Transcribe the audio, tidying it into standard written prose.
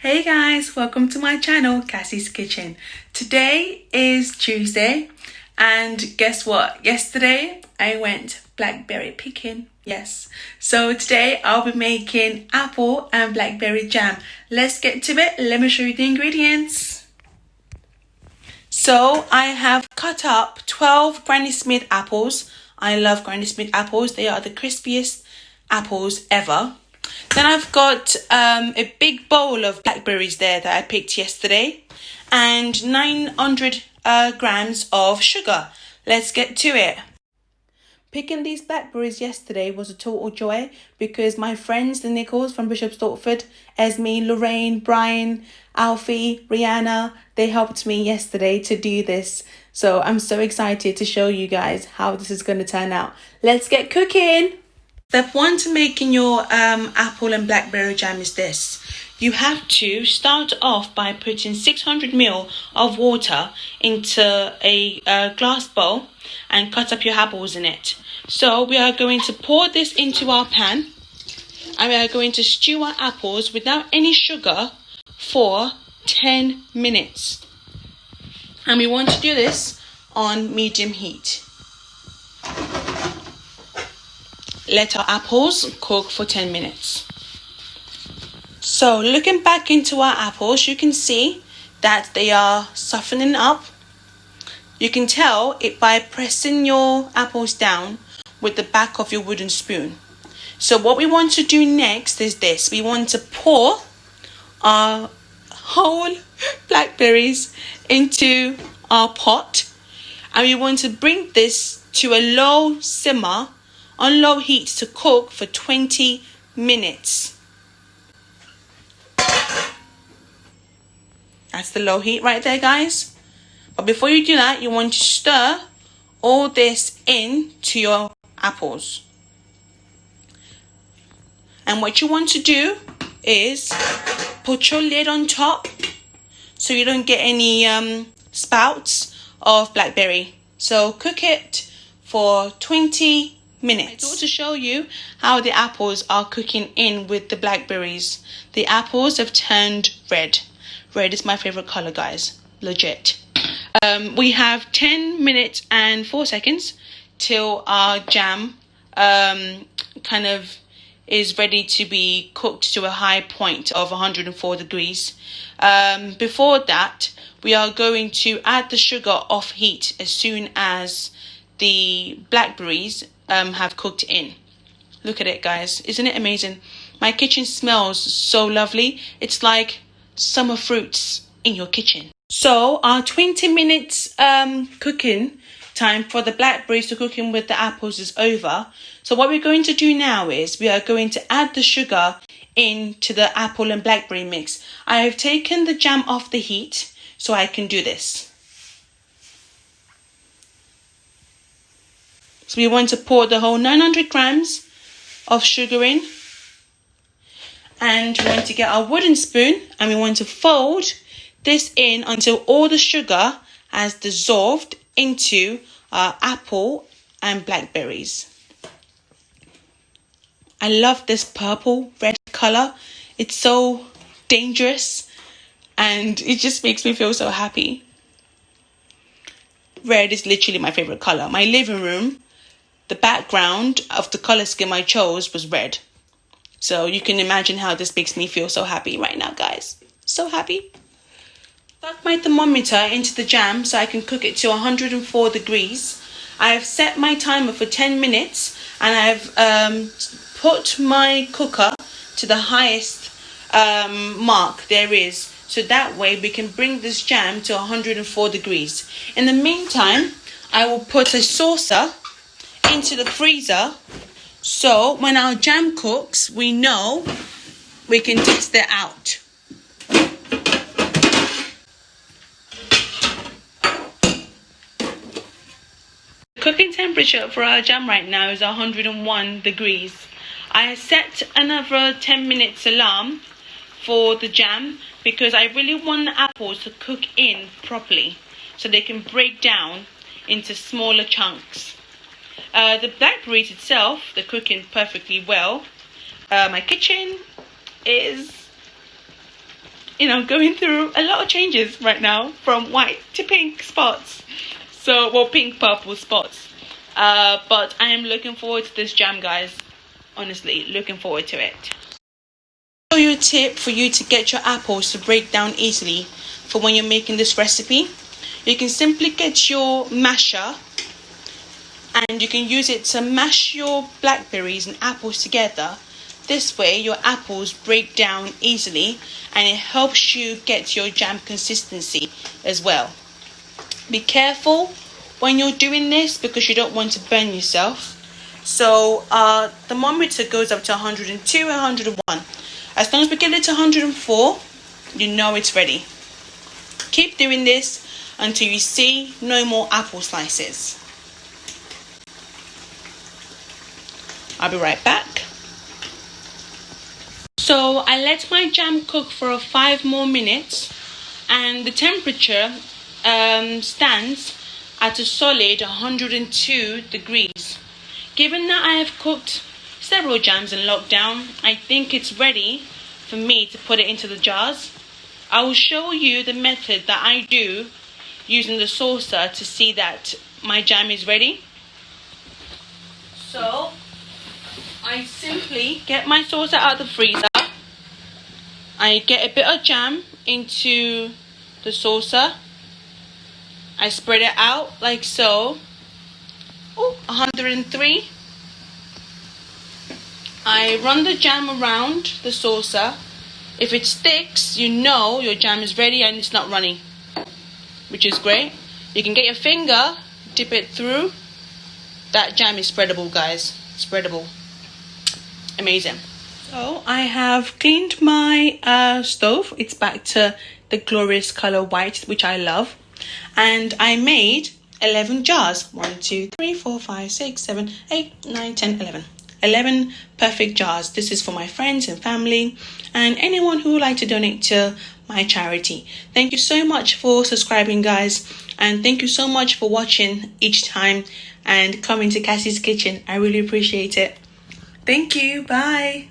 Hey guys, welcome to my channel, Cassie's Kitchen. Today is Tuesday and guess what? Yesterday I went blackberry picking. Yes. So today I'll be making apple and blackberry jam. Let's get to it. Let me show you the ingredients. So I have cut up 12 Granny Smith apples. I love Granny Smith apples. They are the crispiest apples ever. Then I've got a big bowl of blackberries there that I picked yesterday and 900 grams of sugar. Let's get to it. Picking these blackberries yesterday was a total joy because my friends, the Nichols from Bishop Stortford, Esme, Lorraine, Brian, Alfie, Rihanna, they helped me yesterday to do this. So I'm so excited to show you guys how this is going to turn out. Let's get cooking. Step 1 to making your apple and blackberry jam is this. You have to start off by putting 600 ml of water into a glass bowl and cut up your apples in it. So we are going to pour this into our pan and we are going to stew our apples without any sugar for 10 minutes. And we want to do this on medium heat. Let our apples cook for 10 minutes. So looking back into our apples, you can see that they are softening up. You can tell it by pressing your apples down with the back of your wooden spoon. So what we want to do next is this. We want to pour our whole blackberries into our pot. And we want to bring this to a low simmer on low heat to cook for 20 minutes. That's the low heat right there, guys. But before you do that, you want to stir all this into your apples. And what you want to do is put your lid on top so you don't get any spouts of blackberry. So cook it for 20 minutes. I thought to show you how the apples are cooking in with the blackberries. The apples have turned red. Red is my favorite color, guys. Legit. We have 10 minutes and 4 seconds till our jam kind of is ready to be cooked to a high point of 104 degrees. Before that, we are going to add the sugar off heat as soon as the blackberries have cooked in. Look at it, guys. Isn't it amazing? My kitchen smells so lovely. It's like summer fruits in your kitchen. So our 20 minutes cooking time for the blackberries to cook in with the apples is over. So what we're going to do now is we are going to add the sugar into the apple and blackberry mix. I have taken the jam off the heat so I can do this. So we want to pour the whole 900 grams of sugar in. And we want to get our wooden spoon and we want to fold this in until all the sugar has dissolved into our apple and blackberries. I love this purple red color. It's so dangerous and it just makes me feel so happy. Red is literally my favorite color. My living room, the background of the color scheme I chose was red. So you can imagine how this makes me feel so happy right now, guys. So happy. Plug my thermometer into the jam so I can cook it to 104 degrees. I have set my timer for 10 minutes and I've put my cooker to the highest mark there is. So that way we can bring this jam to 104 degrees. In the meantime, I will put a saucer into the freezer so when our jam cooks, we know we can test it out. The cooking temperature for our jam right now is 101 degrees. I set another 10 minutes alarm for the jam because I really want the apples to cook in properly so they can break down into smaller chunks. The blackberries itself, they're cooking perfectly well. My kitchen is going through a lot of changes right now, from white to pink spots. So, well, pink purple spots. But I am looking forward to this jam, guys. Honestly, looking forward to it. I'll show you a tip for you to get your apples to break down easily for when you're making this recipe. You can simply get your masher and you can use it to mash your blackberries and apples together. This way your apples break down easily and it helps you get your jam consistency as well. Be careful when you're doing this because you don't want to burn yourself. So thermometer goes up to 102 and 101. As long as we get it to 104, you know it's ready. Keep doing this until you see no more apple slices. I'll be right back. So I let my jam cook for 5 more minutes and the temperature stands at a solid 102 degrees. Given that I have cooked several jams in lockdown, I think it's ready for me to put it into the jars. I will show you the method that I do using the saucer to see that my jam is ready. So I simply get my saucer out of the freezer. I get a bit of jam into the saucer. I spread it out like so. 103. I run the jam around the saucer. If it sticks, you know your jam is ready and it's not running, which is great. You can get your finger, dip it through. That jam is spreadable, guys. Spreadable. Amazing. So I have cleaned my stove. It's back to the glorious color white, which I love. And I made 11 jars. 1, 2, 3, 4, 5, 6, 7, 8, 9, 10, 11. 11 perfect jars. This is for my friends and family and anyone who would like to donate to my charity. Thank you so much for subscribing, guys, and thank you so much for watching each time and coming to Cassie's Kitchen. I really appreciate it. Thank you. Bye.